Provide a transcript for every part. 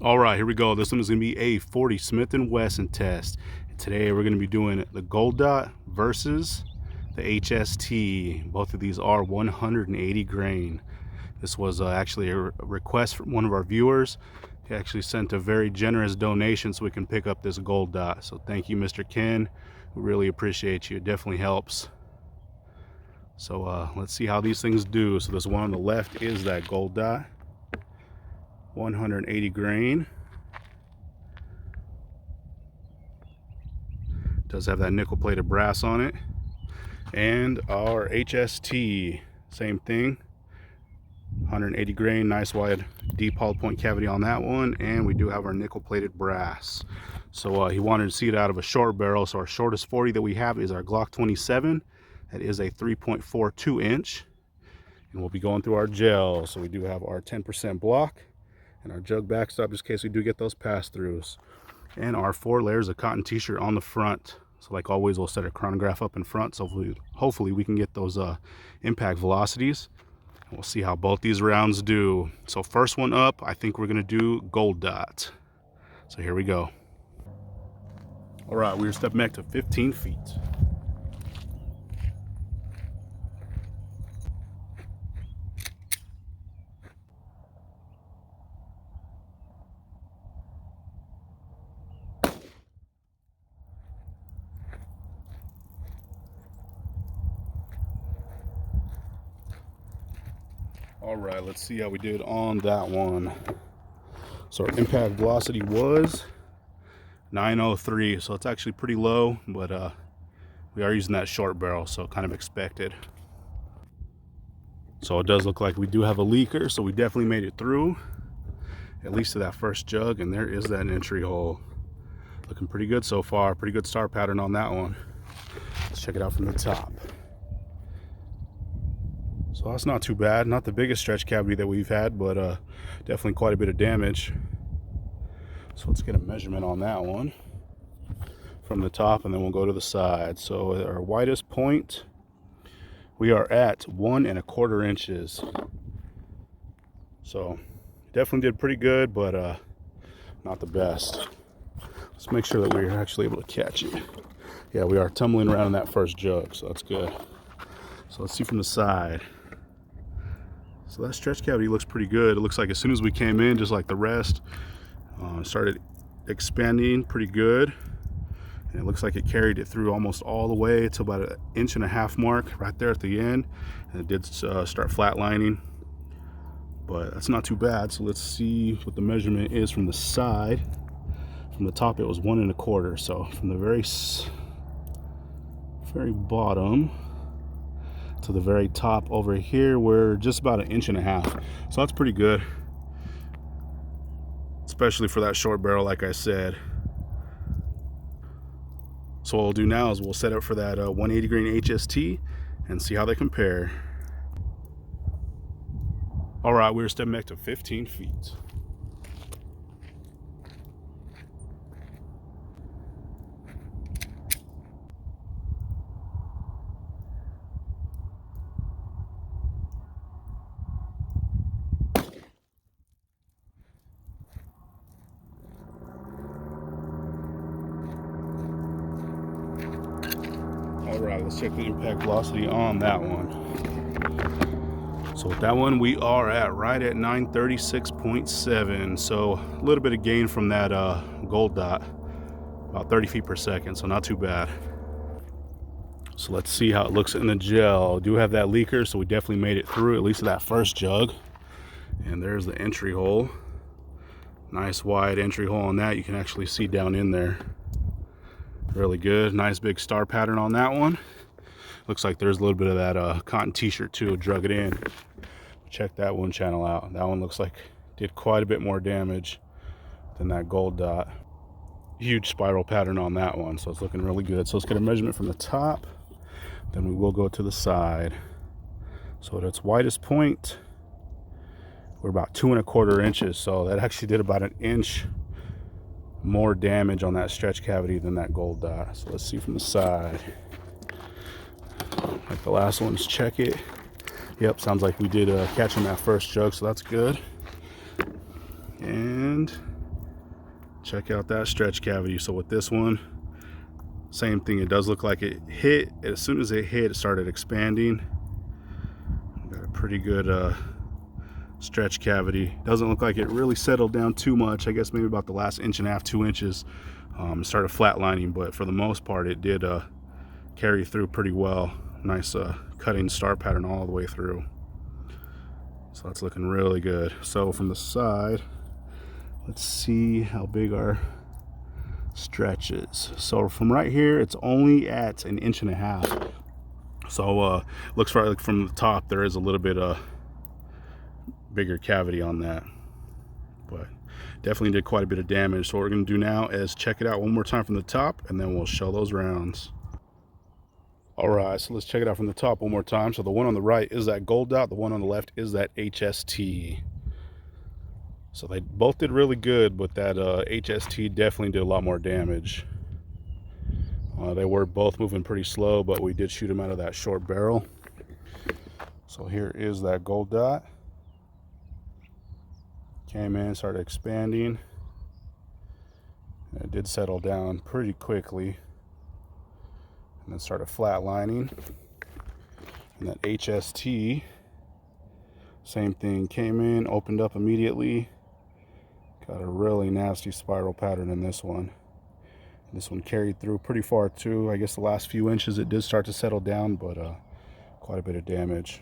All right, here we go. This one is going to be a 40 Smith & Wesson test. Today we're going to be doing the Gold Dot versus the HST. Both of these are 180 grain. This was actually a request from one of our viewers. He actually sent a very generous donation so we can pick up this Gold Dot. So thank you, Mr. Ken. We really appreciate you. It definitely helps. So let's see how these things do. So this one on the left is that Gold Dot, 180 grain. Does have that nickel plated brass on it. And our HST, same thing, 180 grain, nice wide deep hollow point cavity on that one. And we do have our nickel plated brass. So he wanted to see it out of a short barrel. So our shortest 40 that we have is our Glock 27. That is a 3.42 inch. And we'll be going through our gel. So we do have our 10% block and our jug backstop just in case we do get those pass-throughs. And our 4 layers of cotton t-shirt on the front. So like always, we'll set a chronograph up in front, so hopefully we can get those impact velocities. And we'll see how both these rounds do. So first one up, I think we're gonna do Gold Dot. So here we go. All right, we're stepping back to 15 feet. All right, let's see how we did on that one. So our impact velocity was 903, so it's actually pretty low, but we are using that short barrel, so kind of expected. So it does look like we do have a leaker, so we definitely made it through, at least to that first jug, and there is that entry hole. Looking pretty good so far, pretty good star pattern on that one. Let's check it out from the top. So that's not too bad, not the biggest stretch cavity that we've had, but definitely quite a bit of damage. So let's get a measurement on that one from the top, and then we'll go to the side. So at our widest point, we are at 1 1/4 inches. So definitely did pretty good, but not the best. Let's make sure that we're actually able to catch it. Yeah, we are tumbling around in that first jug, so that's good. So let's see from the side. So that stretch cavity looks pretty good. It looks like as soon as we came in, just like the rest, started expanding pretty good. And it looks like it carried it through almost all the way to about 1.5 inch mark right there at the end. And it did start flatlining, but that's not too bad. So let's see what the measurement is from the side. From the top, it was 1 1/4. So from the very bottom to the very top over here, we're just about 1.5 inches. So that's pretty good, especially for that short barrel, like I said. So what we'll do now is we'll set up for that 180 grain HST and see how they compare. All right, we're stepping back to 15 feet. All right, let's check the impact velocity on that one. So with that one, we are at right at 936.7. So a little bit of gain from that Gold Dot, about 30 feet per second, so not too bad. So let's see how it looks in the gel. Do have that leaker, so we definitely made it through, at least to that first jug. And there's the entry hole. Nice wide entry hole on that. You can actually see down in there. Really good. Nice big star pattern on that one. Looks like there's a little bit of that cotton t-shirt too, drug it in. Check that one channel out. That one looks like did quite a bit more damage than that Gold Dot. Huge spiral pattern on that one, so it's looking really good. So let's get a measurement from the top, then we will go to the side. So at its widest point, we're about 2 1/4 inches. So that actually did about 1 inch more damage on that stretch cavity than that Gold Dot. So let's see from the side. Like the last one, let's check it. Yep, sounds like we did catch on that first jug, so that's good. And check out that stretch cavity. So with this one, same thing. It does look like it hit. As soon as it hit, it started expanding. Got a pretty good stretch cavity. Doesn't look like it really settled down too much. I guess maybe about the last 1.5 to 2 inches. It started flatlining, but for the most part, it did carry through pretty well. Nice cutting star pattern all the way through. So that's looking really good. So from the side, let's see how big our stretch is. So from right here, it's only at 1.5 inches. So looks like from the top there is a little bit bigger cavity on that, but definitely did quite a bit of damage. So what we're going to do now is check it out one more time from the top, and then we'll show those rounds. All right, so let's check it out from the top one more time. So the one on the right is that gold dot, the one on the left is that HST. So they both did really good, but that HST definitely did a lot more damage. They were both moving pretty slow, but we did shoot them out of that short barrel. So here is that gold dot. Came in, started expanding. It did settle down pretty quickly, and then started flatlining. And that HST, same thing, came in, opened up immediately. Got a really nasty spiral pattern in this one. This one carried through pretty far too. I guess the last few inches it did start to settle down, but quite a bit of damage.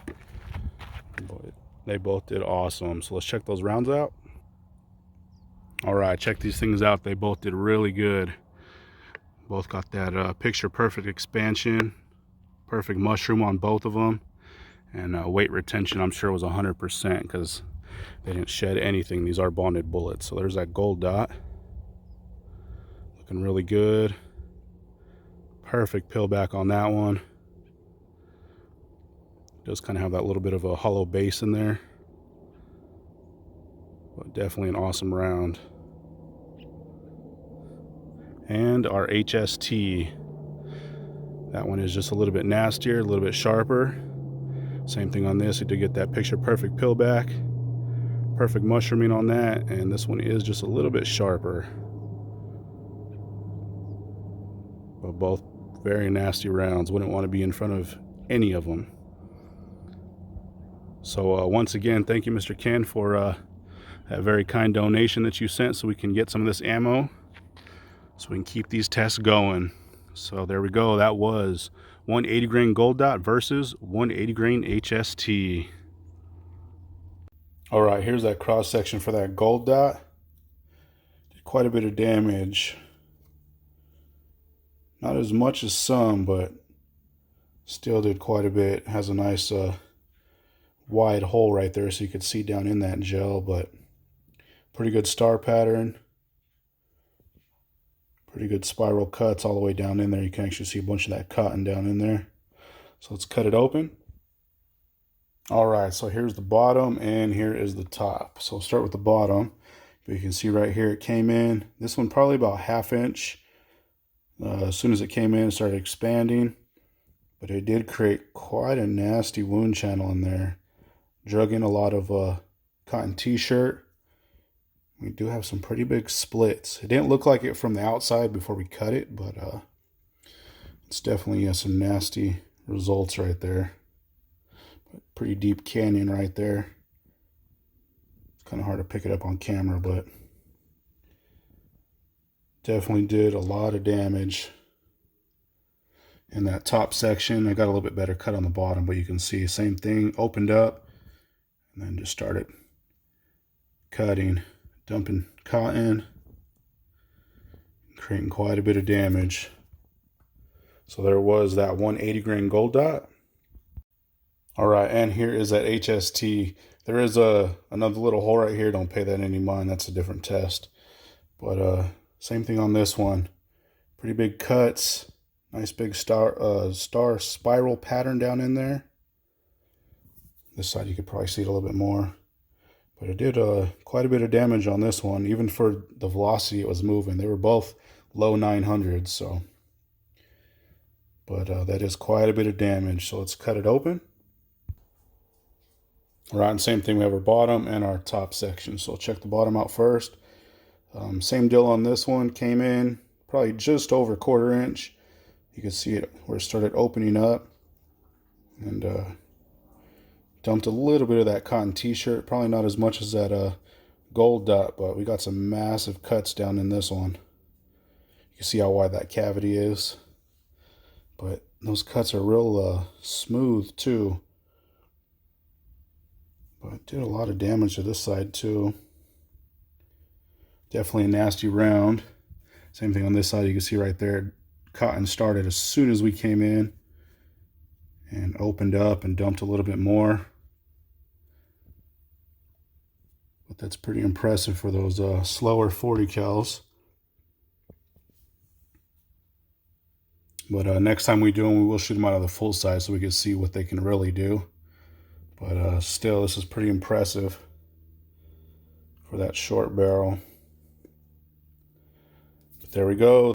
But they both did awesome. So let's check those rounds out. All right, check these things out. They both did really good. Both got that picture perfect expansion, perfect mushroom on both of them, and weight retention I'm sure was 100% because they didn't shed anything. These are bonded bullets. So there's that gold dot, looking really good. Perfect pill back on that one. Does kind of have that little bit of a hollow base in there, but definitely an awesome round. And our HST, that one is just a little bit nastier, a little bit sharper. Same thing on this. We did get that picture perfect pill back, perfect mushrooming on that, and this one is just a little bit sharper. But both very nasty rounds. Wouldn't want to be in front of any of them. So once again, thank you, Mr. Ken, for that very kind donation that you sent so we can get some of this ammo, so we can keep these tests going. So there we go. That was 180 grain gold dot versus 180 grain HST. All right, here's that cross section for that gold dot. Did quite a bit of damage. Not as much as some, but still did quite a bit. Has a nice wide hole right there so you could see down in that gel, but pretty good star pattern. Pretty good spiral cuts all the way down in there. You can actually see a bunch of that cotton down in there. So let's cut it open. All right, so here's the bottom and here is the top. So we'll start with the bottom. You can see right here it came in. This one probably about 1/2 inch. As soon as it came in, it started expanding. But it did create quite a nasty wound channel in there. Drug in a lot of cotton t-shirt. We do have some pretty big splits. It didn't look like it from the outside before we cut it, but it's definitely some nasty results right there. Pretty deep canyon right there. It's kind of hard to pick it up on camera, but definitely did a lot of damage in that top section. I got a little bit better cut on the bottom, but you can see same thing, opened up and then just started cutting, dumping cotton, creating quite a bit of damage. So there was that 180 grain gold dot. All right, and here is that HST. There is another little hole right here. Don't pay that any mind. That's a different test. But same thing on this one. Pretty big cuts. Nice big star spiral pattern down in there. This side you could probably see it a little bit more. But it did quite a bit of damage on this one, even for the velocity it was moving. They were both low 900s, so. But that is quite a bit of damage. So let's cut it open. All right, and same thing, we have our bottom and our top section. So check the bottom out first. Same deal on this one. Came in probably just over 1/4 inch. You can see it where it started opening up, and dumped a little bit of that cotton t-shirt. Probably not as much as that gold dot, but we got some massive cuts down in this one. You can see how wide that cavity is, but those cuts are real smooth too. But did a lot of damage to this side too. Definitely a nasty round. Same thing on this side. You can see right there, cotton started as soon as we came in and opened up and dumped a little bit more. But that's pretty impressive for those slower 40 cals. But next time we do them, we will shoot them out of the full size so we can see what they can really do. But still, this is pretty impressive for that short barrel. But there we go.